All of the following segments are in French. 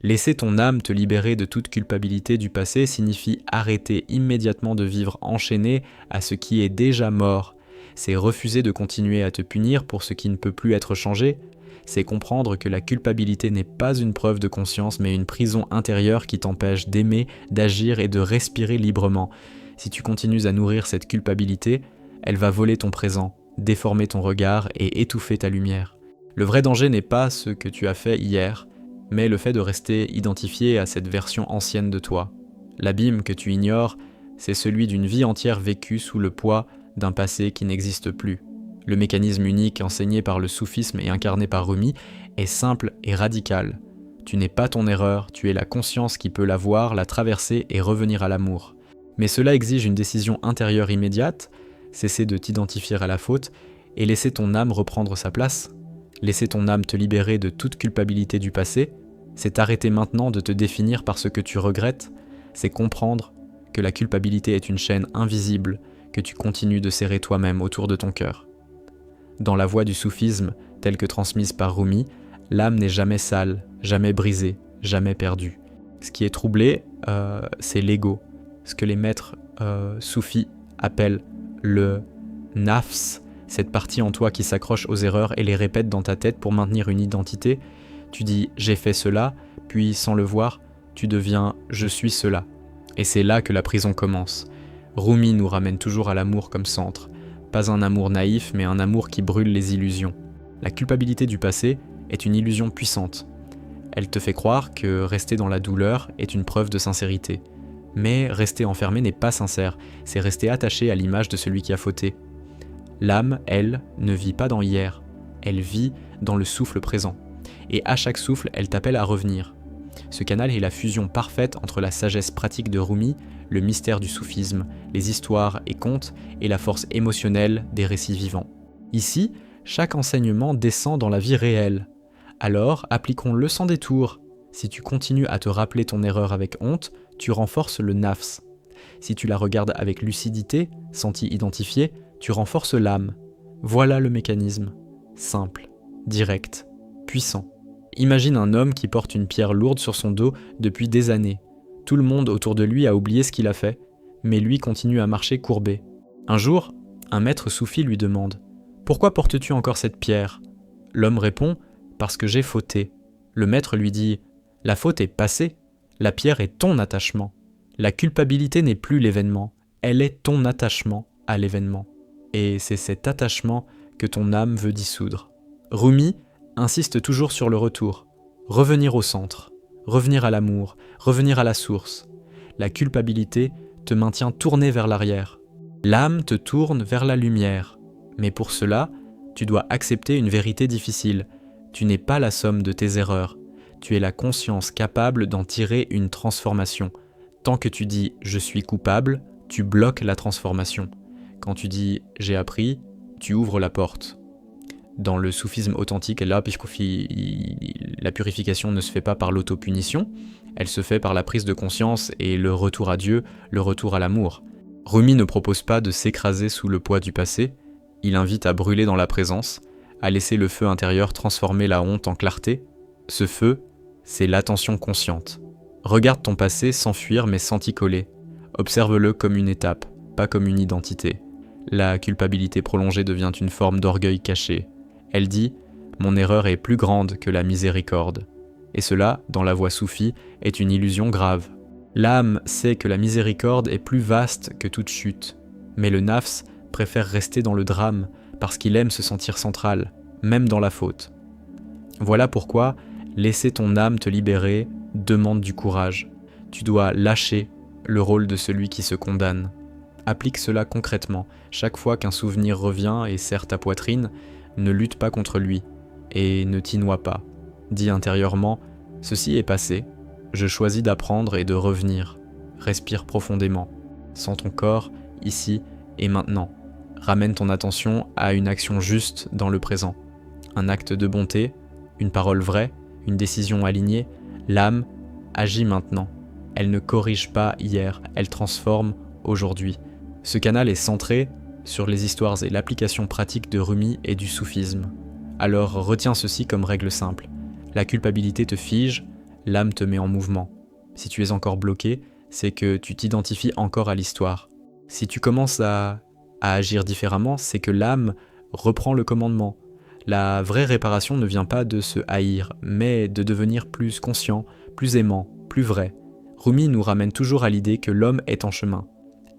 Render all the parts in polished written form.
Laisser ton âme te libérer de toute culpabilité du passé signifie arrêter immédiatement de vivre enchaîné à ce qui est déjà mort. C'est refuser de continuer à te punir pour ce qui ne peut plus être changé. C'est comprendre que la culpabilité n'est pas une preuve de conscience mais une prison intérieure qui t'empêche d'aimer, d'agir et de respirer librement. Si tu continues à nourrir cette culpabilité, elle va voler ton présent, déformer ton regard et étouffer ta lumière. Le vrai danger n'est pas ce que tu as fait hier, mais le fait de rester identifié à cette version ancienne de toi. L'abîme que tu ignores, c'est celui d'une vie entière vécue sous le poids d'un passé qui n'existe plus. Le mécanisme unique enseigné par le soufisme et incarné par Rumi est simple et radical. Tu n'es pas ton erreur, tu es la conscience qui peut la voir, la traverser et revenir à l'amour. Mais cela exige une décision intérieure immédiate, cesser de t'identifier à la faute et laisser ton âme reprendre sa place. Laisser ton âme te libérer de toute culpabilité du passé, c'est arrêter maintenant de te définir par ce que tu regrettes, c'est comprendre que la culpabilité est une chaîne invisible que tu continues de serrer toi-même autour de ton cœur. Dans la voie du soufisme, telle que transmise par Rumi, l'âme n'est jamais sale, jamais brisée, jamais perdue. Ce qui est troublé, c'est l'ego, ce que les maîtres soufis appellent le nafs, cette partie en toi qui s'accroche aux erreurs et les répète dans ta tête pour maintenir une identité. Tu dis « j'ai fait cela », puis sans le voir, tu deviens « je suis cela ». Et c'est là que la prison commence. Rumi nous ramène toujours à l'amour comme centre. Pas un amour naïf, mais un amour qui brûle les illusions. La culpabilité du passé est une illusion puissante. Elle te fait croire que rester dans la douleur est une preuve de sincérité. Mais rester enfermé n'est pas sincère, c'est rester attaché à l'image de celui qui a fauté. L'âme, elle, ne vit pas dans hier, elle vit dans le souffle présent. Et à chaque souffle, elle t'appelle à revenir. Ce canal est la fusion parfaite entre la sagesse pratique de Rumi, le mystère du soufisme, les histoires et contes, et la force émotionnelle des récits vivants. Ici, chaque enseignement descend dans la vie réelle. Alors, appliquons-le sans détour. Si tu continues à te rappeler ton erreur avec honte, tu renforces le nafs. Si tu la regardes avec lucidité, senti identifié, tu renforces l'âme. Voilà le mécanisme. Simple, direct, puissant. Imagine un homme qui porte une pierre lourde sur son dos depuis des années. Tout le monde autour de lui a oublié ce qu'il a fait, mais lui continue à marcher courbé. Un jour, un maître soufi lui demande « Pourquoi portes-tu encore cette pierre ?» L'homme répond « Parce que j'ai fauté ». Le maître lui dit « La faute est passée, la pierre est ton attachement. La culpabilité n'est plus l'événement, elle est ton attachement à l'événement. Et c'est cet attachement que ton âme veut dissoudre. » Rumi insiste toujours sur le retour, revenir au centre, revenir à l'amour, revenir à la source. La culpabilité te maintient tourné vers l'arrière. L'âme te tourne vers la lumière. Mais pour cela, tu dois accepter une vérité difficile. Tu n'es pas la somme de tes erreurs. Tu es la conscience capable d'en tirer une transformation. Tant que tu dis « je suis coupable », tu bloques la transformation. Quand tu dis « j'ai appris », tu ouvres la porte. Dans le soufisme authentique, la purification ne se fait pas par l'autopunition, elle se fait par la prise de conscience et le retour à Dieu, le retour à l'amour. Rumi ne propose pas de s'écraser sous le poids du passé, il invite à brûler dans la présence, à laisser le feu intérieur transformer la honte en clarté. Ce feu, c'est l'attention consciente. Regarde ton passé sans fuir mais sans t'y coller. Observe-le comme une étape, pas comme une identité. La culpabilité prolongée devient une forme d'orgueil caché. Elle dit « Mon erreur est plus grande que la miséricorde ». Et cela, dans la voie soufie, est une illusion grave. L'âme sait que la miséricorde est plus vaste que toute chute. Mais le nafs préfère rester dans le drame parce qu'il aime se sentir central, même dans la faute. Voilà pourquoi laisser ton âme te libérer demande du courage. Tu dois lâcher le rôle de celui qui se condamne. Applique cela concrètement. Chaque fois qu'un souvenir revient et serre ta poitrine, ne lutte pas contre lui et ne t'y noie pas. Dis intérieurement « Ceci est passé, je choisis d'apprendre et de revenir. » Respire profondément. Sens ton corps, ici et maintenant. Ramène ton attention à une action juste dans le présent. Un acte de bonté, une parole vraie, une décision alignée. L'âme agit maintenant. Elle ne corrige pas hier, elle transforme aujourd'hui. Ce canal est centré sur les histoires et l'application pratique de Rumi et du soufisme. Alors retiens ceci comme règle simple. La culpabilité te fige, l'âme te met en mouvement. Si tu es encore bloqué, c'est que tu t'identifies encore à l'histoire. Si tu commences à agir différemment, c'est que l'âme reprend le commandement. La vraie réparation ne vient pas de se haïr, mais de devenir plus conscient, plus aimant, plus vrai. Rumi nous ramène toujours à l'idée que l'homme est en chemin.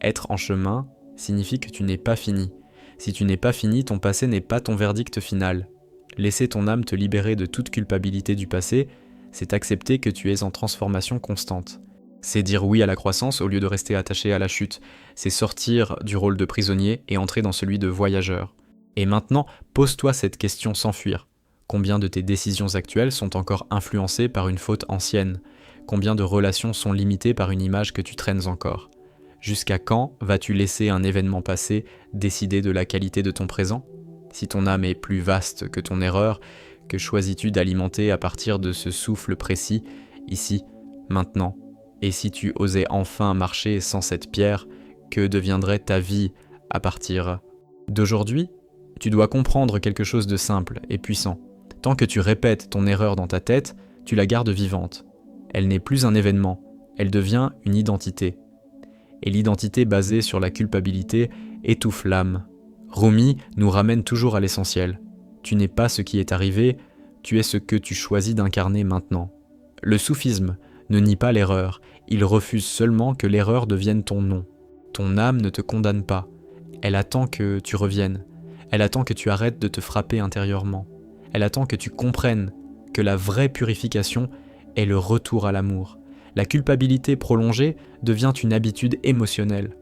Être en chemin signifie que tu n'es pas fini. Si tu n'es pas fini, ton passé n'est pas ton verdict final. Laisser ton âme te libérer de toute culpabilité du passé, c'est accepter que tu es en transformation constante. C'est dire oui à la croissance au lieu de rester attaché à la chute. C'est sortir du rôle de prisonnier et entrer dans celui de voyageur. Et maintenant, pose-toi cette question sans fuir. Combien de tes décisions actuelles sont encore influencées par une faute ancienne ? Combien de relations sont limitées par une image que tu traînes encore ? Jusqu'à quand vas-tu laisser un événement passé décider de la qualité de ton présent ? Si ton âme est plus vaste que ton erreur, que choisis-tu d'alimenter à partir de ce souffle précis, ici, maintenant ? Et si tu osais enfin marcher sans cette pierre, que deviendrait ta vie à partir d'aujourd'hui ? Tu dois comprendre quelque chose de simple et puissant. Tant que tu répètes ton erreur dans ta tête, tu la gardes vivante. Elle n'est plus un événement, elle devient une identité. Et l'identité basée sur la culpabilité étouffe l'âme. Rumi nous ramène toujours à l'essentiel. Tu n'es pas ce qui est arrivé, tu es ce que tu choisis d'incarner maintenant. Le soufisme ne nie pas l'erreur, il refuse seulement que l'erreur devienne ton nom. Ton âme ne te condamne pas, elle attend que tu reviennes. Elle attend que tu arrêtes de te frapper intérieurement. Elle attend que tu comprennes que la vraie purification est le retour à l'amour. La culpabilité prolongée devient une habitude émotionnelle.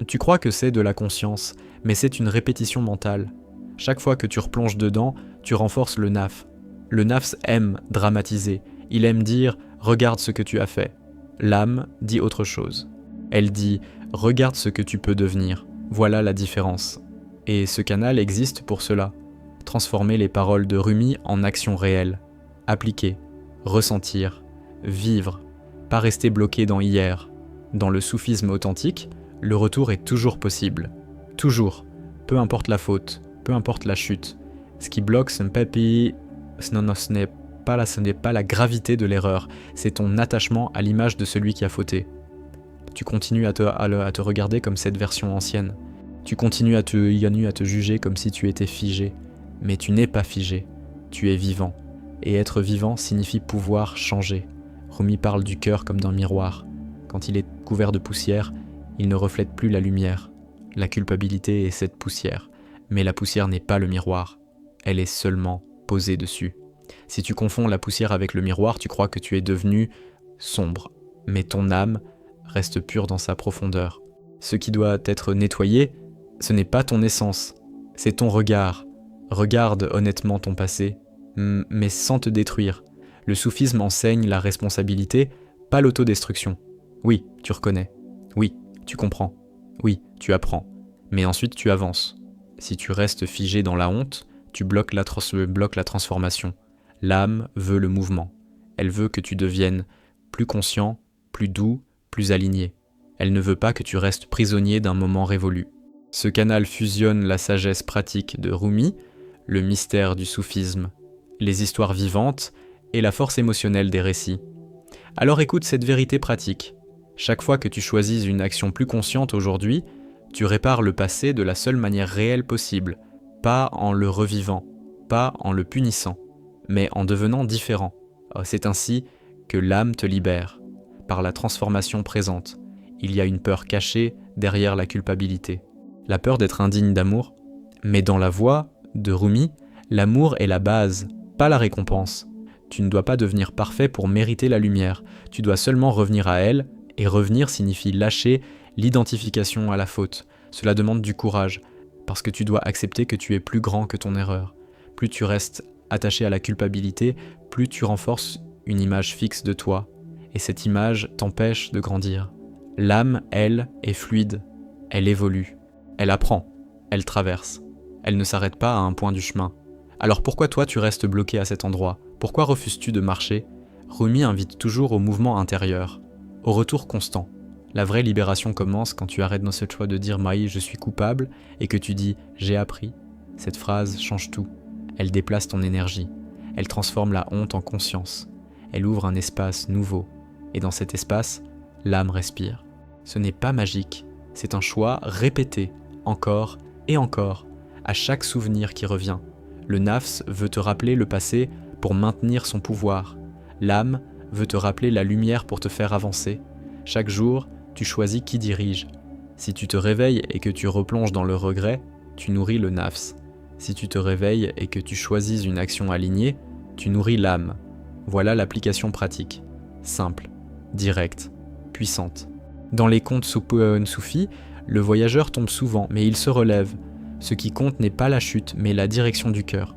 Tu crois que c'est de la conscience, mais c'est une répétition mentale. Chaque fois que tu replonges dedans, tu renforces le nafs. Le nafs aime dramatiser. Il aime dire « regarde ce que tu as fait ». L'âme dit autre chose. Elle dit « regarde ce que tu peux devenir ». Voilà la différence. Et ce canal existe pour cela. Transformer les paroles de Rumi en actions réelles. Appliquer, ressentir, vivre, pas rester bloqué dans hier. Dans le soufisme authentique, le retour est toujours possible. Toujours. Peu importe la faute, peu importe la chute. Ce qui bloque, ce n'est pas la gravité de l'erreur, c'est ton attachement à l'image de celui qui a fauté. Tu continues à te regarder comme cette version ancienne. Tu continues à te juger comme si tu étais figé. Mais tu n'es pas figé, tu es vivant. Et être vivant signifie pouvoir changer. Rumi parle du cœur comme d'un miroir. Quand il est couvert de poussière, il ne reflète plus la lumière. La culpabilité est cette poussière. Mais la poussière n'est pas le miroir. Elle est seulement posée dessus. Si tu confonds la poussière avec le miroir, tu crois que tu es devenu sombre. Mais ton âme reste pure dans sa profondeur. Ce qui doit être nettoyé, ce n'est pas ton essence, c'est ton regard. Regarde honnêtement ton passé, mais sans te détruire. Le soufisme enseigne la responsabilité, pas l'autodestruction. Oui, tu reconnais. Oui, tu comprends. Oui, tu apprends. Mais ensuite tu avances. Si tu restes figé dans la honte, tu bloques la transformation. L'âme veut le mouvement. Elle veut que tu deviennes plus conscient, plus doux, plus aligné. Elle ne veut pas que tu restes prisonnier d'un moment révolu. Ce canal fusionne la sagesse pratique de Rumi, le mystère du soufisme, les histoires vivantes et la force émotionnelle des récits. Alors écoute cette vérité pratique. Chaque fois que tu choisis une action plus consciente aujourd'hui, tu répares le passé de la seule manière réelle possible, pas en le revivant, pas en le punissant, mais en devenant différent. C'est ainsi que l'âme te libère, par la transformation présente. Il y a une peur cachée derrière la culpabilité. La peur d'être indigne d'amour, mais dans la voie de Rumi, l'amour est la base, pas la récompense. Tu ne dois pas devenir parfait pour mériter la lumière, tu dois seulement revenir à elle, et revenir signifie lâcher l'identification à la faute. Cela demande du courage, parce que tu dois accepter que tu es plus grand que ton erreur. Plus tu restes attaché à la culpabilité, plus tu renforces une image fixe de toi, et cette image t'empêche de grandir. L'âme, elle, est fluide, elle évolue, elle apprend, elle traverse, elle ne s'arrête pas à un point du chemin. Alors pourquoi toi tu restes bloqué à cet endroit ? Pourquoi refuses-tu de marcher ? Rumi invite toujours au mouvement intérieur, au retour constant. La vraie libération commence quand tu arrêtes dans ce choix de dire « Maï, je suis coupable » et que tu dis « J'ai appris ». Cette phrase change tout. Elle déplace ton énergie. Elle transforme la honte en conscience. Elle ouvre un espace nouveau. Et dans cet espace, l'âme respire. Ce n'est pas magique, c'est un choix répété, encore et encore, à chaque souvenir qui revient. Le nafs veut te rappeler le passé pour maintenir son pouvoir. L'âme veut te rappeler la lumière pour te faire avancer. Chaque jour, tu choisis qui dirige. Si tu te réveilles et que tu replonges dans le regret, tu nourris le nafs. Si tu te réveilles et que tu choisis une action alignée, tu nourris l'âme. Voilà l'application pratique. Simple, directe, puissante. Dans les contes soufis, le voyageur tombe souvent, mais il se relève. Ce qui compte n'est pas la chute, mais la direction du cœur.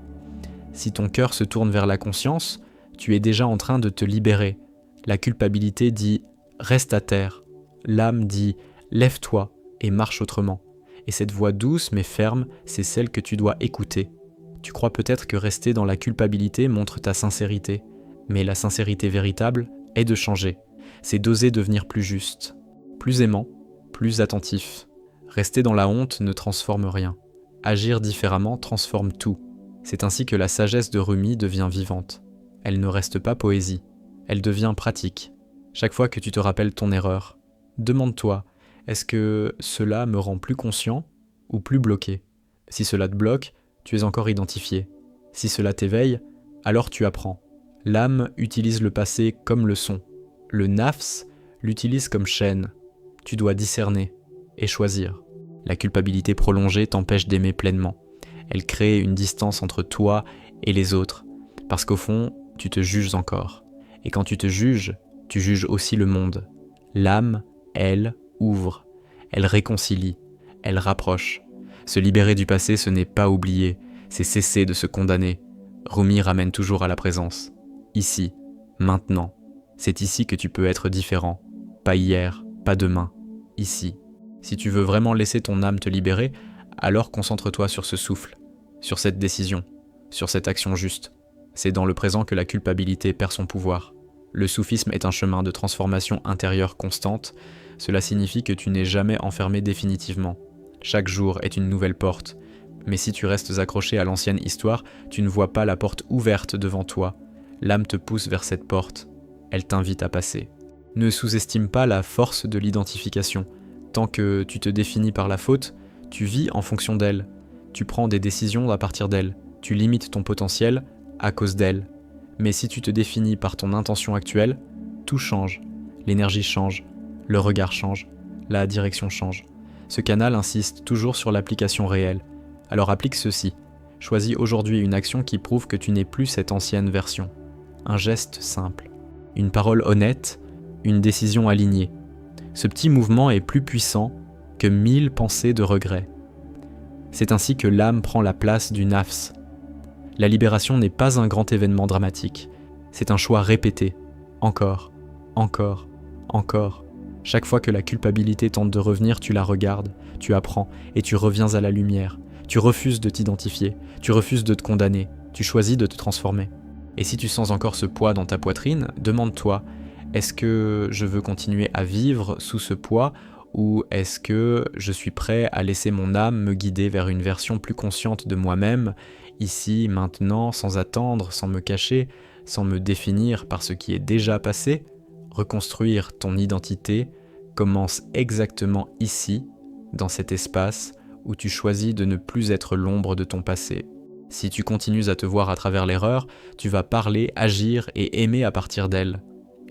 Si ton cœur se tourne vers la conscience, tu es déjà en train de te libérer. La culpabilité dit « reste à terre ». L'âme dit « lève-toi et marche autrement ». Et cette voix douce mais ferme, c'est celle que tu dois écouter. Tu crois peut-être que rester dans la culpabilité montre ta sincérité, mais la sincérité véritable est de changer. C'est d'oser devenir plus juste, plus aimant, plus attentif. Rester dans la honte ne transforme rien. Agir différemment transforme tout. C'est ainsi que la sagesse de Rumi devient vivante. Elle ne reste pas poésie, elle devient pratique. Chaque fois que tu te rappelles ton erreur, demande-toi, est-ce que cela me rend plus conscient ou plus bloqué ? Si cela te bloque, tu es encore identifié. Si cela t'éveille, alors tu apprends. L'âme utilise le passé comme leçon. Le nafs l'utilise comme chaîne. Tu dois discerner et choisir. La culpabilité prolongée t'empêche d'aimer pleinement. Elle crée une distance entre toi et les autres, parce qu'au fond, tu te juges encore. Et quand tu juges aussi le monde. L'âme, elle, ouvre, elle réconcilie, elle rapproche. Se libérer du passé, ce n'est pas oublier, c'est cesser de se condamner. Rumi ramène toujours à la présence. Ici, maintenant. C'est ici que tu peux être différent. Pas hier, pas demain, ici. Si tu veux vraiment laisser ton âme te libérer, alors concentre-toi sur ce souffle, sur cette décision, sur cette action juste. C'est dans le présent que la culpabilité perd son pouvoir. Le soufisme est un chemin de transformation intérieure constante. Cela signifie que tu n'es jamais enfermé définitivement. Chaque jour est une nouvelle porte. Mais si tu restes accroché à l'ancienne histoire, tu ne vois pas la porte ouverte devant toi. L'âme te pousse vers cette porte. Elle t'invite à passer. Ne sous-estime pas la force de l'identification. Tant que tu te définis par la faute, tu vis en fonction d'elle. Tu prends des décisions à partir d'elle. Tu limites ton potentiel à cause d'elle. Mais si tu te définis par ton intention actuelle, tout change. L'énergie change, le regard change, la direction change. Ce canal insiste toujours sur l'application réelle. Alors applique ceci. Choisis aujourd'hui une action qui prouve que tu n'es plus cette ancienne version. Un geste simple. Une parole honnête, une décision alignée. Ce petit mouvement est plus puissant que 1000 pensées de regret. C'est ainsi que l'âme prend la place du nafs. La libération n'est pas un grand événement dramatique. C'est un choix répété. Encore, encore, encore. Chaque fois que la culpabilité tente de revenir, tu la regardes, tu apprends et tu reviens à la lumière. Tu refuses de t'identifier, tu refuses de te condamner, tu choisis de te transformer. Et si tu sens encore ce poids dans ta poitrine, demande-toi, est-ce que je veux continuer à vivre sous ce poids ou est-ce que je suis prêt à laisser mon âme me guider vers une version plus consciente de moi-même, ici, maintenant, sans attendre, sans me cacher, sans me définir par ce qui est déjà passé? Reconstruire ton identité commence exactement ici, dans cet espace où tu choisis de ne plus être l'ombre de ton passé. Si tu continues à te voir à travers l'erreur, tu vas parler, agir et aimer à partir d'elle.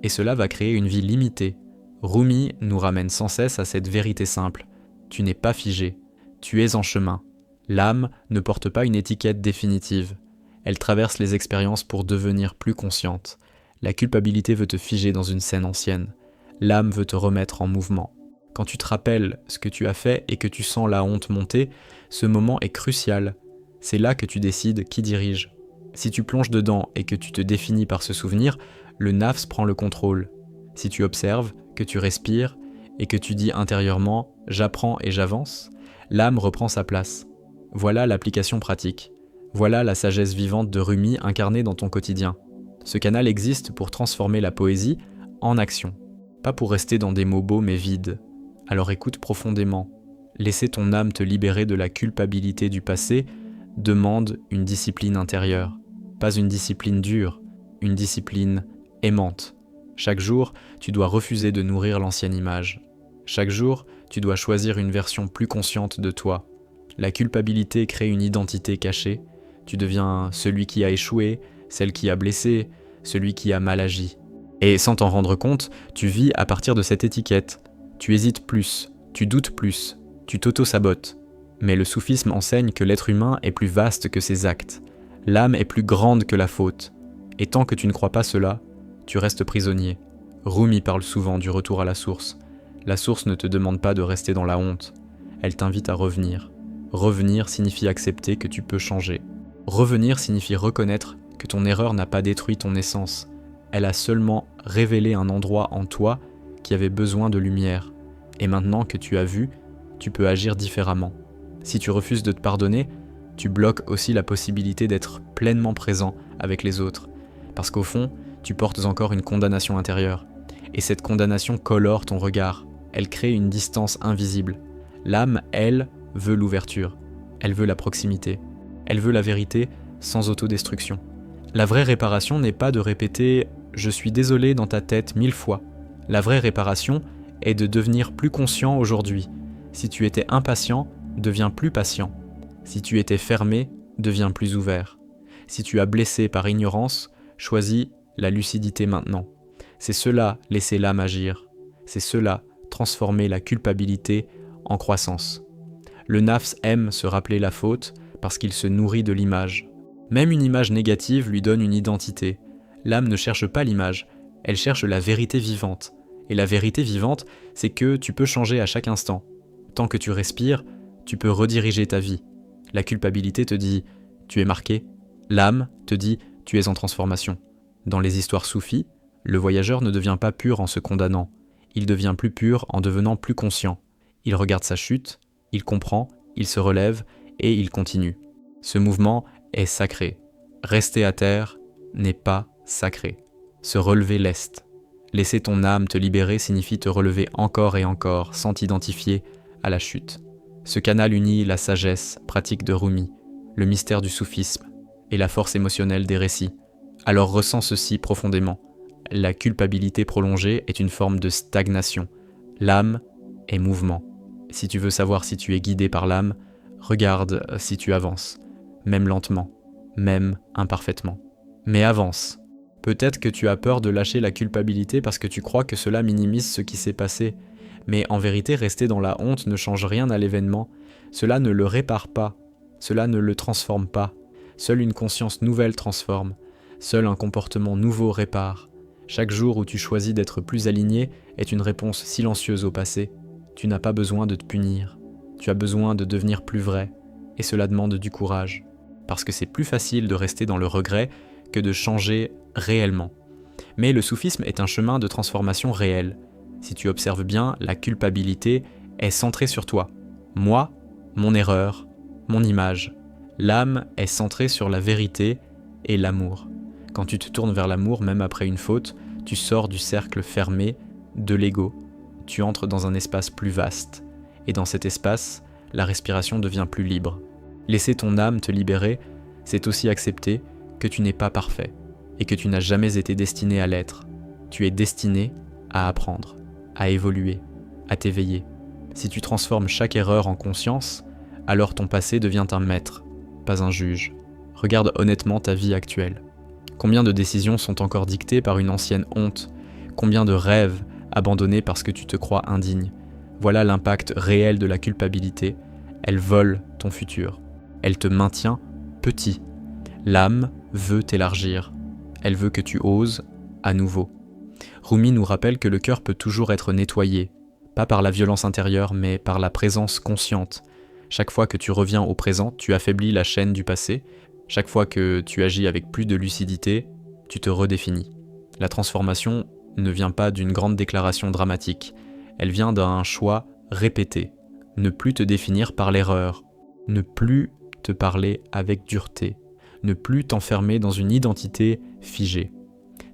Et cela va créer une vie limitée. Rumi nous ramène sans cesse à cette vérité simple. Tu n'es pas figé, tu es en chemin. L'âme ne porte pas une étiquette définitive. Elle traverse les expériences pour devenir plus consciente. La culpabilité veut te figer dans une scène ancienne. L'âme veut te remettre en mouvement. Quand tu te rappelles ce que tu as fait et que tu sens la honte monter, ce moment est crucial. C'est là que tu décides qui dirige. Si tu plonges dedans et que tu te définis par ce souvenir, le nafs prend le contrôle. Si tu observes, que tu respires et que tu dis intérieurement « j'apprends et j'avance », l'âme reprend sa place. Voilà l'application pratique. Voilà la sagesse vivante de Rumi incarnée dans ton quotidien. Ce canal existe pour transformer la poésie en action, pas pour rester dans des mots beaux mais vides. Alors écoute profondément. Laisser ton âme te libérer de la culpabilité du passé demande une discipline intérieure. Pas une discipline dure, une discipline aimante. Chaque jour, tu dois refuser de nourrir l'ancienne image. Chaque jour, tu dois choisir une version plus consciente de toi. La culpabilité crée une identité cachée. Tu deviens celui qui a échoué, celle qui a blessé, celui qui a mal agi. Et sans t'en rendre compte, tu vis à partir de cette étiquette. Tu hésites plus, tu doutes plus, tu t'auto-sabotes. Mais le soufisme enseigne que l'être humain est plus vaste que ses actes. L'âme est plus grande que la faute. Et tant que tu ne crois pas cela, tu restes prisonnier. Rumi parle souvent du retour à la source. La source ne te demande pas de rester dans la honte. Elle t'invite à revenir. Revenir signifie accepter que tu peux changer. Revenir signifie reconnaître que ton erreur n'a pas détruit ton essence. Elle a seulement révélé un endroit en toi qui avait besoin de lumière. Et maintenant que tu as vu, tu peux agir différemment. Si tu refuses de te pardonner, tu bloques aussi la possibilité d'être pleinement présent avec les autres. Parce qu'au fond, tu portes encore une condamnation intérieure. Et cette condamnation colore ton regard. Elle crée une distance invisible. L'âme, elle, veut l'ouverture. Elle veut la proximité. Elle veut la vérité sans autodestruction. La vraie réparation n'est pas de répéter « je suis désolé » dans ta tête 1000 fois. La vraie réparation est de devenir plus conscient aujourd'hui. Si tu étais impatient, deviens plus patient. Si tu étais fermé, deviens plus ouvert. Si tu as blessé par ignorance, choisis la lucidité maintenant. C'est cela, laisser l'âme agir. C'est cela, transformer la culpabilité en croissance. Le nafs aime se rappeler la faute parce qu'il se nourrit de l'image. Même une image négative lui donne une identité. L'âme ne cherche pas l'image, elle cherche la vérité vivante. Et la vérité vivante, c'est que tu peux changer à chaque instant. Tant que tu respires, tu peux rediriger ta vie. La culpabilité te dit « tu es marqué ». L'âme te dit « tu es en transformation ». Dans les histoires soufis, le voyageur ne devient pas pur en se condamnant. Il devient plus pur en devenant plus conscient. Il regarde sa chute, il comprend, il se relève et il continue. Ce mouvement est sacré. Rester à terre n'est pas sacré. Se relever l'est. Laisser ton âme te libérer signifie te relever encore et encore sans t'identifier à la chute. Ce canal unit la sagesse pratique de Rumi, le mystère du soufisme et la force émotionnelle des récits. Alors ressens ceci profondément. La culpabilité prolongée est une forme de stagnation. L'âme est mouvement. Si tu veux savoir si tu es guidé par l'âme, regarde si tu avances, même lentement, même imparfaitement. Mais avance. Peut-être que tu as peur de lâcher la culpabilité parce que tu crois que cela minimise ce qui s'est passé. Mais en vérité, rester dans la honte ne change rien à l'événement. Cela ne le répare pas. Cela ne le transforme pas. Seule une conscience nouvelle transforme. Seul un comportement nouveau répare. Chaque jour où tu choisis d'être plus aligné est une réponse silencieuse au passé. Tu n'as pas besoin de te punir. Tu as besoin de devenir plus vrai. Et cela demande du courage. Parce que c'est plus facile de rester dans le regret que de changer réellement. Mais le soufisme est un chemin de transformation réelle. Si tu observes bien, la culpabilité est centrée sur toi. Moi, mon erreur, mon image. L'âme est centrée sur la vérité et l'amour. Quand tu te tournes vers l'amour, même après une faute, tu sors du cercle fermé de l'ego. Tu entres dans un espace plus vaste. Et dans cet espace, la respiration devient plus libre. Laisser ton âme te libérer, c'est aussi accepter que tu n'es pas parfait et que tu n'as jamais été destiné à l'être. Tu es destiné à apprendre, à évoluer, à t'éveiller. Si tu transformes chaque erreur en conscience, alors ton passé devient un maître, pas un juge. Regarde honnêtement ta vie actuelle. Combien de décisions sont encore dictées par une ancienne honte? Combien de rêves abandonnés parce que tu te crois indigne? Voilà l'impact réel de la culpabilité. Elle vole ton futur. Elle te maintient petit. L'âme veut t'élargir. Elle veut que tu oses à nouveau. Rumi nous rappelle que le cœur peut toujours être nettoyé, pas par la violence intérieure, mais par la présence consciente. Chaque fois que tu reviens au présent, tu affaiblis la chaîne du passé. Chaque fois que tu agis avec plus de lucidité, tu te redéfinis. La transformation ne vient pas d'une grande déclaration dramatique. Elle vient d'un choix répété. Ne plus te définir par l'erreur. Ne plus te parler avec dureté. Ne plus t'enfermer dans une identité figée.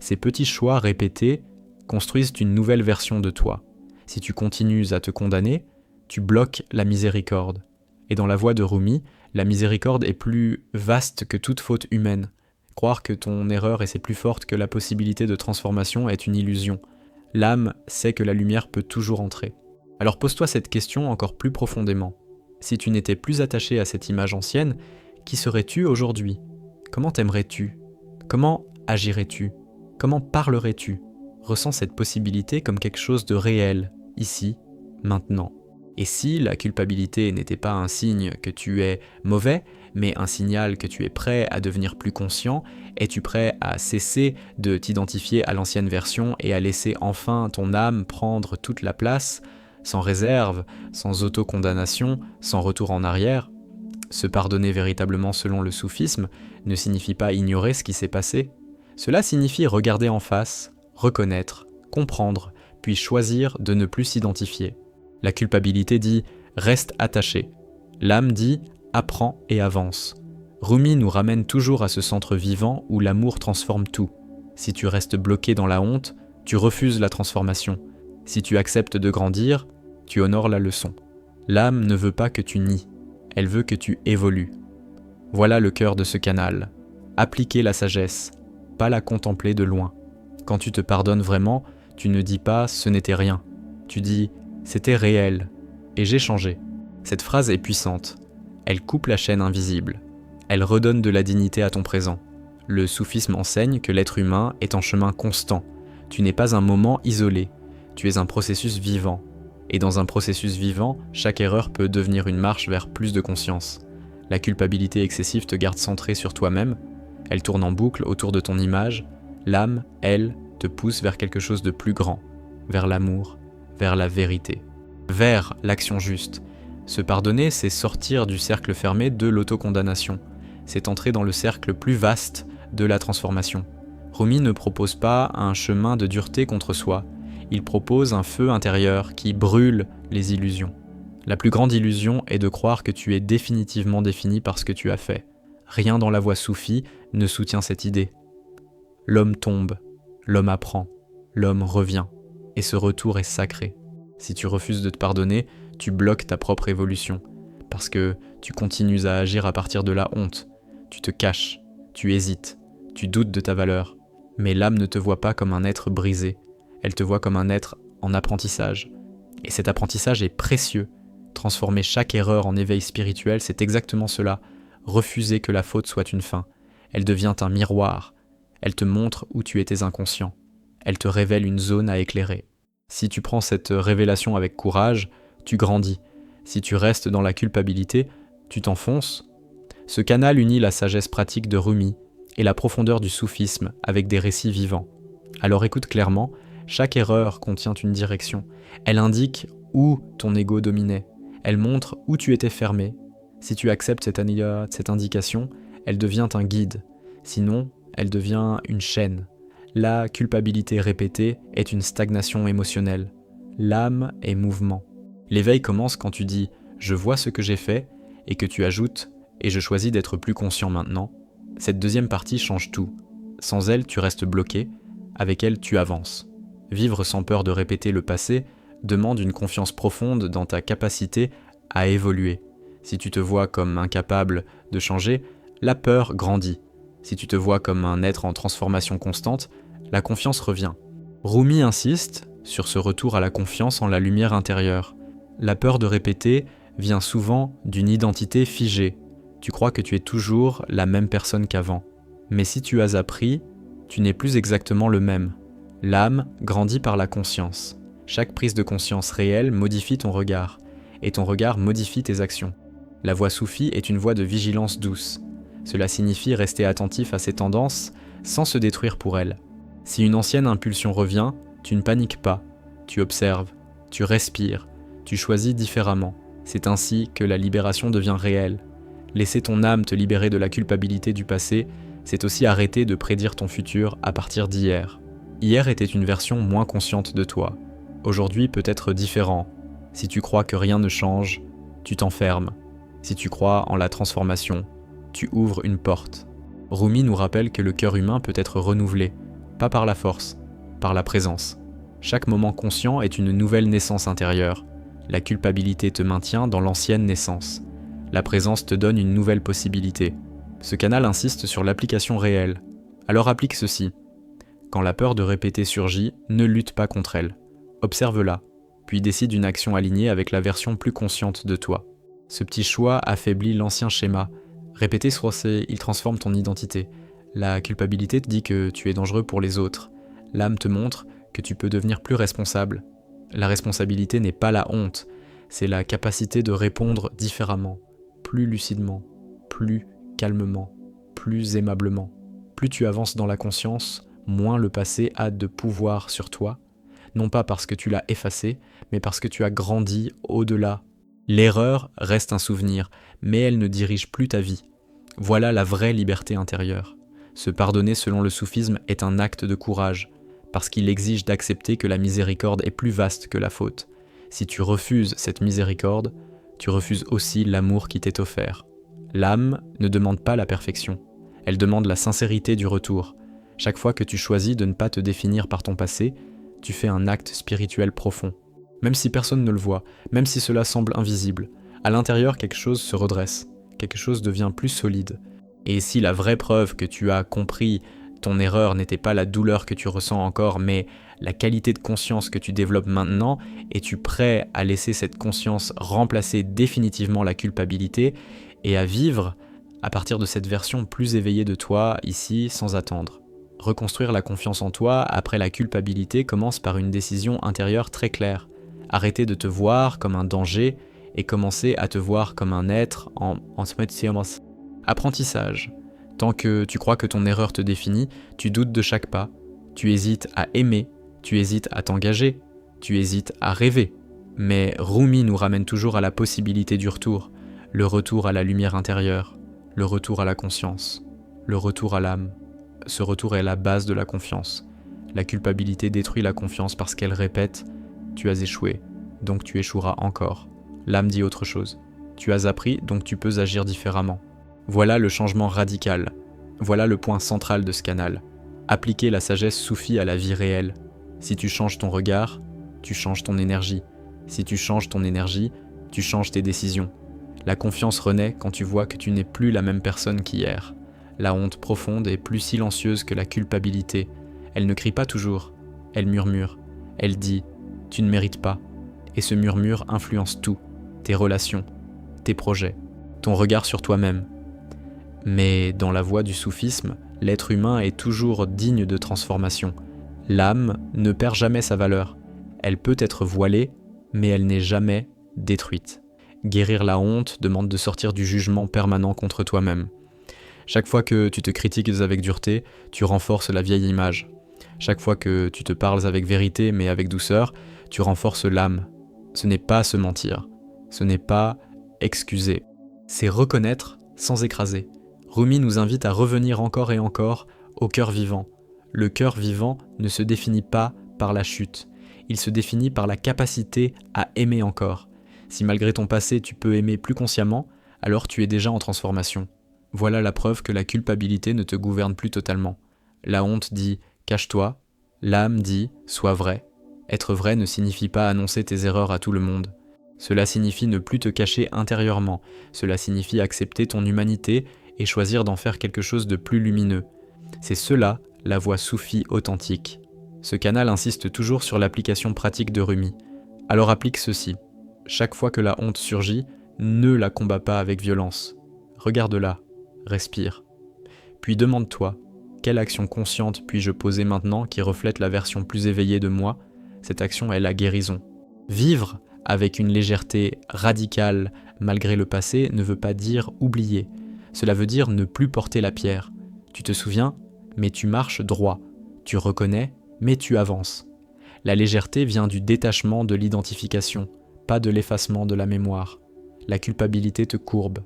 Ces petits choix répétés construisent une nouvelle version de toi. Si tu continues à te condamner, tu bloques la miséricorde. Et dans la voix de Rumi, la miséricorde est plus vaste que toute faute humaine. Croire que ton erreur est plus forte que la possibilité de transformation est une illusion. L'âme sait que la lumière peut toujours entrer. Alors pose-toi cette question encore plus profondément. Si tu n'étais plus attaché à cette image ancienne, qui serais-tu aujourd'hui? Comment t'aimerais-tu? Comment agirais-tu? Comment parlerais-tu? Ressens cette possibilité comme quelque chose de réel, ici, maintenant. Et si la culpabilité n'était pas un signe que tu es mauvais, mais un signal que tu es prêt à devenir plus conscient, es-tu prêt à cesser de t'identifier à l'ancienne version et à laisser enfin ton âme prendre toute la place, sans réserve, sans autocondamnation, sans retour en arrière? Se pardonner véritablement selon le soufisme ne signifie pas ignorer ce qui s'est passé. Cela signifie regarder en face, reconnaître, comprendre, puis choisir de ne plus s'identifier. La culpabilité dit « reste attaché ». L'âme dit « apprends et avance ». Rumi nous ramène toujours à ce centre vivant où l'amour transforme tout. Si tu restes bloqué dans la honte, tu refuses la transformation. Si tu acceptes de grandir, tu honores la leçon. L'âme ne veut pas que tu nies, elle veut que tu évolues. Voilà le cœur de ce canal. Appliquer la sagesse, pas la contempler de loin. Quand tu te pardonnes vraiment, tu ne dis pas « ce n'était rien ». Tu dis « c'était réel et j'ai changé ». Cette phrase est puissante. Elle coupe la chaîne invisible. Elle redonne de la dignité à ton présent. Le soufisme enseigne que l'être humain est en chemin constant. Tu n'es pas un moment isolé. Tu es un processus vivant. Et dans un processus vivant, chaque erreur peut devenir une marche vers plus de conscience. La culpabilité excessive te garde centré sur toi-même. Elle tourne en boucle autour de ton image. L'âme, elle, te pousse vers quelque chose de plus grand, vers l'amour, vers la vérité, vers l'action juste. Se pardonner, c'est sortir du cercle fermé de l'autocondamnation. C'est entrer dans le cercle plus vaste de la transformation. Rumi ne propose pas un chemin de dureté contre soi. Il propose un feu intérieur qui brûle les illusions. La plus grande illusion est de croire que tu es définitivement défini par ce que tu as fait. Rien dans la voie soufie ne soutient cette idée. L'homme tombe, l'homme apprend, l'homme revient, et ce retour est sacré. Si tu refuses de te pardonner, tu bloques ta propre évolution, parce que tu continues à agir à partir de la honte. Tu te caches, tu hésites, tu doutes de ta valeur, mais l'âme ne te voit pas comme un être brisé, elle te voit comme un être en apprentissage. Et cet apprentissage est précieux. Transformer chaque erreur en éveil spirituel, c'est exactement cela. Refuser que la faute soit une fin. Elle devient un miroir. Elle te montre où tu étais inconscient. Elle te révèle une zone à éclairer. Si tu prends cette révélation avec courage, tu grandis. Si tu restes dans la culpabilité, tu t'enfonces. Ce canal unit la sagesse pratique de Rumi et la profondeur du soufisme avec des récits vivants. Alors écoute clairement, chaque erreur contient une direction. Elle indique où ton ego dominait. Elle montre où tu étais fermé. Si tu acceptes cette indication, elle devient un guide. Sinon, elle devient une chaîne. La culpabilité répétée est une stagnation émotionnelle. L'âme est mouvement. L'éveil commence quand tu dis « je vois ce que j'ai fait » et que tu ajoutes « et je choisis d'être plus conscient maintenant ». Cette deuxième partie change tout. Sans elle, tu restes bloqué. Avec elle, tu avances. Vivre sans peur de répéter le passé demande une confiance profonde dans ta capacité à évoluer. Si tu te vois comme incapable de changer, la peur grandit. Si tu te vois comme un être en transformation constante, la confiance revient. Rumi insiste sur ce retour à la confiance en la lumière intérieure. La peur de répéter vient souvent d'une identité figée. Tu crois que tu es toujours la même personne qu'avant. Mais si tu as appris, tu n'es plus exactement le même. L'âme grandit par la conscience. Chaque prise de conscience réelle modifie ton regard, et ton regard modifie tes actions. La voie soufie est une voie de vigilance douce. Cela signifie rester attentif à ses tendances sans se détruire pour elles. Si une ancienne impulsion revient, tu ne paniques pas, tu observes, tu respires, tu choisis différemment. C'est ainsi que la libération devient réelle. Laisser ton âme te libérer de la culpabilité du passé, c'est aussi arrêter de prédire ton futur à partir d'hier. Hier était une version moins consciente de toi. Aujourd'hui peut être différent. Si tu crois que rien ne change, tu t'enfermes. Si tu crois en la transformation, tu ouvres une porte. Rumi nous rappelle que le cœur humain peut être renouvelé, pas par la force, par la présence. Chaque moment conscient est une nouvelle naissance intérieure. La culpabilité te maintient dans l'ancienne naissance. La présence te donne une nouvelle possibilité. Ce canal insiste sur l'application réelle. Alors applique ceci. Quand la peur de répéter surgit, ne lutte pas contre elle. Observe-la, puis décide une action alignée avec la version plus consciente de toi. Ce petit choix affaiblit l'ancien schéma. Répéter ce procès, il transforme ton identité. La culpabilité te dit que tu es dangereux pour les autres. L'âme te montre que tu peux devenir plus responsable. La responsabilité n'est pas la honte, c'est la capacité de répondre différemment, plus lucidement, plus calmement, plus aimablement. Plus tu avances dans la conscience, moins le passé a de pouvoir sur toi, non pas parce que tu l'as effacé, mais parce que tu as grandi au-delà. L'erreur reste un souvenir, mais elle ne dirige plus ta vie. Voilà la vraie liberté intérieure. Se pardonner selon le soufisme est un acte de courage, parce qu'il exige d'accepter que la miséricorde est plus vaste que la faute. Si tu refuses cette miséricorde, tu refuses aussi l'amour qui t'est offert. L'âme ne demande pas la perfection, elle demande la sincérité du retour. Chaque fois que tu choisis de ne pas te définir par ton passé, tu fais un acte spirituel profond. Même si personne ne le voit, même si cela semble invisible, à l'intérieur quelque chose se redresse, quelque chose devient plus solide. Et si la vraie preuve que tu as compris ton erreur n'était pas la douleur que tu ressens encore, mais la qualité de conscience que tu développes maintenant, es-tu prêt à laisser cette conscience remplacer définitivement la culpabilité et à vivre à partir de cette version plus éveillée de toi, ici, sans attendre? Reconstruire la confiance en toi après la culpabilité commence par une décision intérieure très claire. Arrêter de te voir comme un danger et commencer à te voir comme un être en apprentissage. Tant que tu crois que ton erreur te définit, tu doutes de chaque pas, tu hésites à aimer, tu hésites à t'engager, tu hésites à rêver. Mais Rumi nous ramène toujours à la possibilité du retour, le retour à la lumière intérieure, le retour à la conscience, le retour à l'âme. Ce retour est la base de la confiance. La culpabilité détruit la confiance parce qu'elle répète « tu as échoué, donc tu échoueras encore ». L'âme dit autre chose. Tu as appris, donc tu peux agir différemment. Voilà le changement radical. Voilà le point central de ce canal. Appliquer la sagesse soufie à la vie réelle. Si tu changes ton regard, tu changes ton énergie. Si tu changes ton énergie, tu changes tes décisions. La confiance renaît quand tu vois que tu n'es plus la même personne qu'hier. La honte profonde est plus silencieuse que la culpabilité. Elle ne crie pas toujours, elle murmure. Elle dit « tu ne mérites pas ». Et ce murmure influence tout, tes relations, tes projets, ton regard sur toi-même. Mais dans la voie du soufisme, l'être humain est toujours digne de transformation. L'âme ne perd jamais sa valeur. Elle peut être voilée, mais elle n'est jamais détruite. Guérir la honte demande de sortir du jugement permanent contre toi-même. Chaque fois que tu te critiques avec dureté, tu renforces la vieille image. Chaque fois que tu te parles avec vérité mais avec douceur, tu renforces l'âme. Ce n'est pas se mentir, ce n'est pas excuser, c'est reconnaître sans écraser. Rumi nous invite à revenir encore et encore au cœur vivant. Le cœur vivant ne se définit pas par la chute, il se définit par la capacité à aimer encore. Si malgré ton passé tu peux aimer plus consciemment, alors tu es déjà en transformation. Voilà la preuve que la culpabilité ne te gouverne plus totalement. La honte dit « cache-toi », l'âme dit « sois vrai ». Être vrai ne signifie pas annoncer tes erreurs à tout le monde. Cela signifie ne plus te cacher intérieurement, cela signifie accepter ton humanité et choisir d'en faire quelque chose de plus lumineux. C'est cela, la voie soufie authentique. Ce canal insiste toujours sur l'application pratique de Rumi. Alors applique ceci. Chaque fois que la honte surgit, ne la combats pas avec violence. Regarde-la, respire. Puis demande-toi, quelle action consciente puis-je poser maintenant qui reflète la version plus éveillée de moi? Cette action est la guérison. Vivre avec une légèreté radicale malgré le passé ne veut pas dire oublier. Cela veut dire ne plus porter la pierre. Tu te souviens, mais tu marches droit. Tu reconnais, mais tu avances. La légèreté vient du détachement de l'identification, pas de l'effacement de la mémoire. La culpabilité te courbe,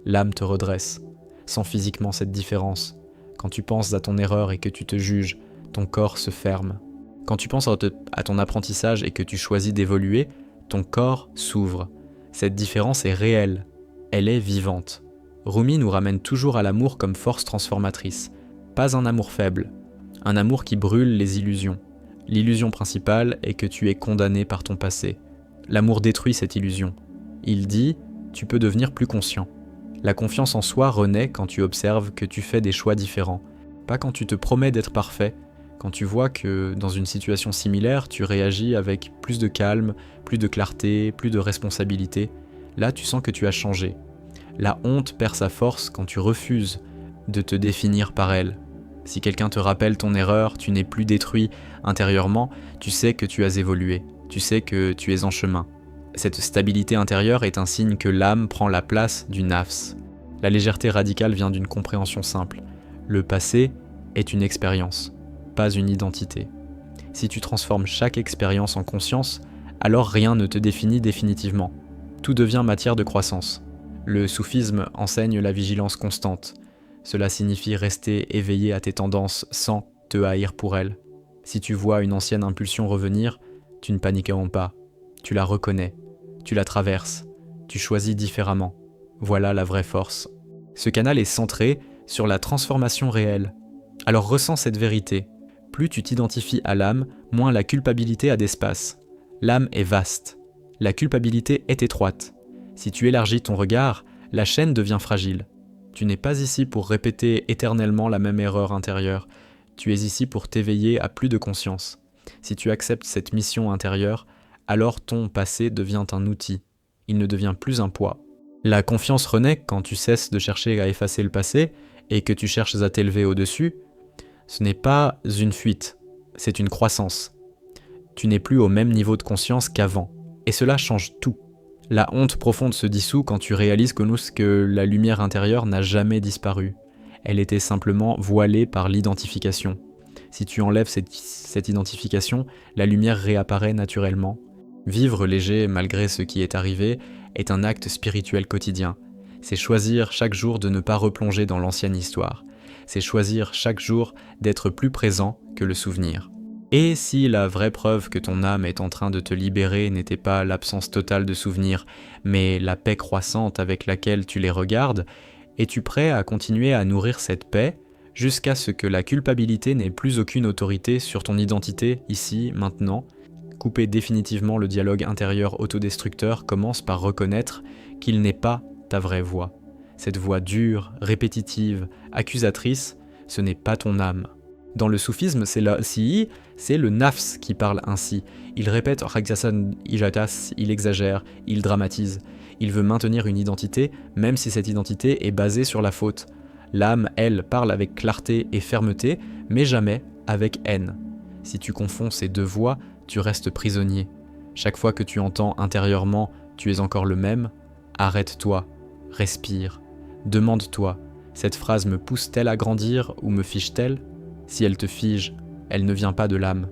l'âme te redresse. Sens physiquement cette différence. Quand tu penses à ton erreur et que tu te juges, ton corps se ferme. Quand tu penses à ton apprentissage et que tu choisis d'évoluer, ton corps s'ouvre. Cette différence est réelle, elle est vivante. Rumi nous ramène toujours à l'amour comme force transformatrice. Pas un amour faible, un amour qui brûle les illusions. L'illusion principale est que tu es condamné par ton passé. L'amour détruit cette illusion. Il dit « tu peux devenir plus conscient ». La confiance en soi renaît quand tu observes que tu fais des choix différents. pas quand tu te promets d'être parfait, quand tu vois que dans une situation similaire, tu réagis avec plus de calme, plus de clarté, plus de responsabilité. Là, tu sens que tu as changé. La honte perd sa force quand tu refuses de te définir par elle. Si quelqu'un te rappelle ton erreur, tu n'es plus détruit intérieurement, tu sais que tu as évolué, tu sais que tu es en chemin. Cette stabilité intérieure est un signe que l'âme prend la place du nafs. La légèreté radicale vient d'une compréhension simple. Le passé est une expérience, pas une identité. Si tu transformes chaque expérience en conscience, alors rien ne te définit définitivement. Tout devient matière de croissance. Le soufisme enseigne la vigilance constante. Cela signifie rester éveillé à tes tendances sans te haïr pour elles. Si tu vois une ancienne impulsion revenir, tu ne paniques pas. Tu la reconnais, tu la traverses, tu choisis différemment. Voilà la vraie force. Ce canal est centré sur la transformation réelle. Alors ressens cette vérité. Plus tu t'identifies à l'âme, moins la culpabilité a d'espace. L'âme est vaste. La culpabilité est étroite. Si tu élargis ton regard, la chaîne devient fragile. Tu n'es pas ici pour répéter éternellement la même erreur intérieure. Tu es ici pour t'éveiller à plus de conscience. Si tu acceptes cette mission intérieure, alors ton passé devient un outil. Il ne devient plus un poids. La confiance renaît quand tu cesses de chercher à effacer le passé et que tu cherches à t'élever au-dessus. Ce n'est pas une fuite, c'est une croissance. Tu n'es plus au même niveau de conscience qu'avant. Et cela change tout. La honte profonde se dissout quand tu réalises que la lumière intérieure n'a jamais disparu. Elle était simplement voilée par l'identification. Si tu enlèves cette identification, la lumière réapparaît naturellement. Vivre léger malgré ce qui est arrivé est un acte spirituel quotidien. C'est choisir chaque jour de ne pas replonger dans l'ancienne histoire. C'est choisir chaque jour d'être plus présent que le souvenir. Et si la vraie preuve que ton âme est en train de te libérer n'était pas l'absence totale de souvenirs, mais la paix croissante avec laquelle tu les regardes, es-tu prêt à continuer à nourrir cette paix jusqu'à ce que la culpabilité n'ait plus aucune autorité sur ton identité, ici, maintenant? Couper définitivement le dialogue intérieur autodestructeur commence par reconnaître qu'il n'est pas ta vraie voix. Cette voix dure, répétitive, accusatrice, ce n'est pas ton âme. Dans le soufisme, c'est le nafs qui parle ainsi. Il répète Ragzasan Ijatas, il exagère, il dramatise. Il veut maintenir une identité, même si cette identité est basée sur la faute. L'âme, elle, parle avec clarté et fermeté, mais jamais avec haine. Si tu confonds ces deux voix, tu restes prisonnier. Chaque fois que tu entends intérieurement « tu es encore le même », arrête-toi, respire, demande-toi « cette phrase me pousse-t-elle à grandir ou me fige-t-elle » Si elle te fige, elle ne vient pas de l'âme.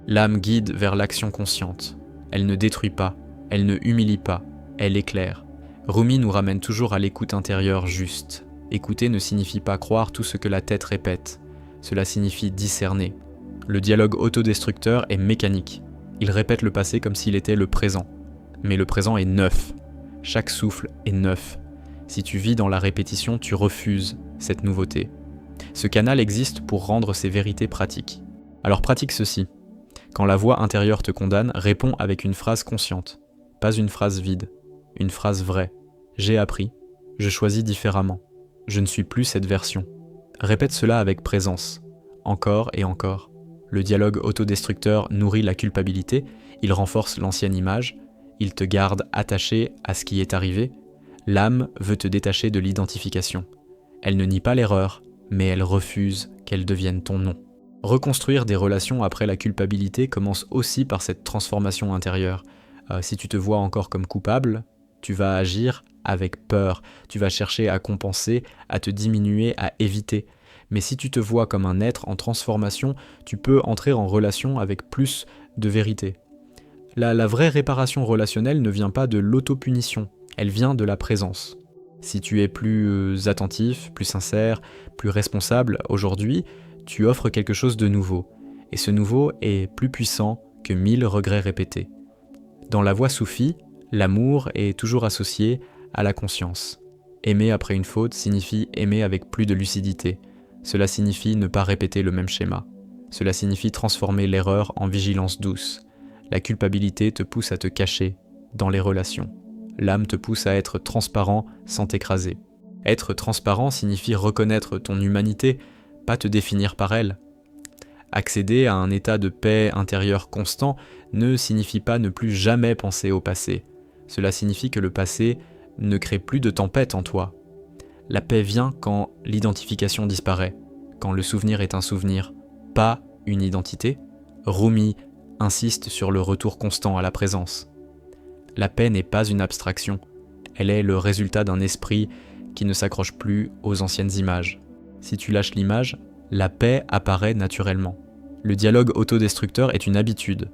L'âme guide vers l'action consciente. Elle ne détruit pas, elle ne humilie pas, elle éclaire. Rumi nous ramène toujours à l'écoute intérieure juste. Écouter ne signifie pas croire tout ce que la tête répète. Cela signifie discerner. Le dialogue autodestructeur est mécanique. Il répète le passé comme s'il était le présent. Mais le présent est neuf. Chaque souffle est neuf. Si tu vis dans la répétition, tu refuses cette nouveauté. Ce canal existe pour rendre ces vérités pratiques. Alors pratique ceci. Quand la voix intérieure te condamne, réponds avec une phrase consciente. Pas une phrase vide. Une phrase vraie. J'ai appris. Je choisis différemment. Je ne suis plus cette version. Répète cela avec présence. Encore et encore. Le dialogue autodestructeur nourrit la culpabilité, il renforce l'ancienne image, il te garde attaché à ce qui est arrivé. L'âme veut te détacher de l'identification. Elle ne nie pas l'erreur, mais elle refuse qu'elle devienne ton nom. Reconstruire des relations après la culpabilité commence aussi par cette transformation intérieure. Si tu te vois encore comme coupable, tu vas agir avec peur, tu vas chercher à compenser, à te diminuer, à éviter. Mais si tu te vois comme un être en transformation, tu peux entrer en relation avec plus de vérité. La vraie réparation relationnelle ne vient pas de l'autopunition, elle vient de la présence. Si tu es plus attentif, plus sincère, plus responsable aujourd'hui, tu offres quelque chose de nouveau. Et ce nouveau est plus puissant que 1000 regrets répétés. Dans la voie soufie, l'amour est toujours associé à la conscience. Aimer après une faute signifie aimer avec plus de lucidité. Cela signifie ne pas répéter le même schéma. Cela signifie transformer l'erreur en vigilance douce. La culpabilité te pousse à te cacher dans les relations. L'âme te pousse à être transparent sans t'écraser. Être transparent signifie reconnaître ton humanité, pas te définir par elles. Accéder à un état de paix intérieure constant ne signifie pas ne plus jamais penser au passé. Cela signifie que le passé ne crée plus de tempête en toi. La paix vient quand l'identification disparaît, quand le souvenir est un souvenir, pas une identité. Rumi insiste sur le retour constant à la présence. La paix n'est pas une abstraction, elle est le résultat d'un esprit qui ne s'accroche plus aux anciennes images. Si tu lâches l'image, la paix apparaît naturellement. Le dialogue autodestructeur est une habitude.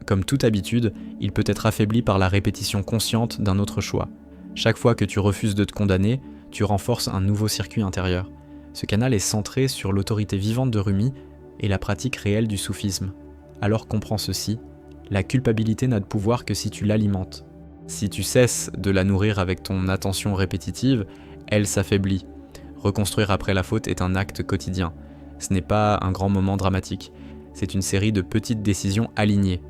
Comme toute habitude, il peut être affaibli par la répétition consciente d'un autre choix. Chaque fois que tu refuses de te condamner, tu renforces un nouveau circuit intérieur. Ce canal est centré sur l'autorité vivante de Rumi et la pratique réelle du soufisme. Alors comprends ceci, la culpabilité n'a de pouvoir que si tu l'alimentes. Si tu cesses de la nourrir avec ton attention répétitive, elle s'affaiblit. Reconstruire après la faute est un acte quotidien. Ce n'est pas un grand moment dramatique. C'est une série de petites décisions alignées.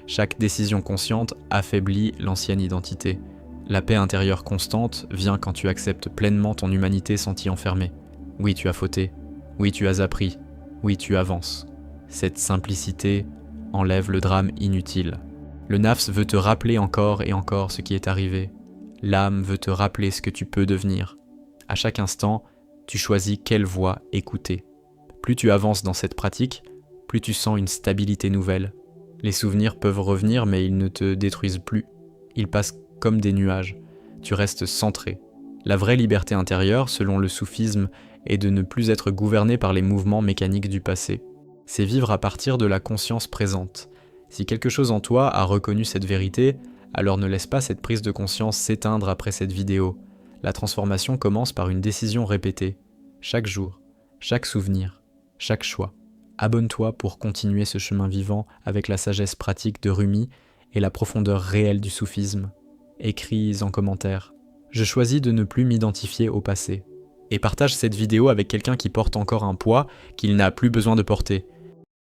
Chaque décision consciente affaiblit l'ancienne identité. La paix intérieure constante vient quand tu acceptes pleinement ton humanité sans t'y enfermer. Oui, tu as fauté. Oui, tu as appris. Oui, tu avances. Cette simplicité enlève le drame inutile. Le nafs veut te rappeler encore et encore ce qui est arrivé. L'âme veut te rappeler ce que tu peux devenir. À chaque instant, tu choisis quelle voie écouter. Plus tu avances dans cette pratique, plus tu sens une stabilité nouvelle. Les souvenirs peuvent revenir, mais ils ne te détruisent plus. Ils passent comme des nuages. Tu restes centré. La vraie liberté intérieure, selon le soufisme, est de ne plus être gouverné par les mouvements mécaniques du passé. C'est vivre à partir de la conscience présente. Si quelque chose en toi a reconnu cette vérité, alors ne laisse pas cette prise de conscience s'éteindre après cette vidéo. La transformation commence par une décision répétée. Chaque jour, chaque souvenir, chaque choix. Abonne-toi pour continuer ce chemin vivant avec la sagesse pratique de Rumi et la profondeur réelle du soufisme. Écris en commentaire. Je choisis de ne plus m'identifier au passé. Et partage cette vidéo avec quelqu'un qui porte encore un poids qu'il n'a plus besoin de porter.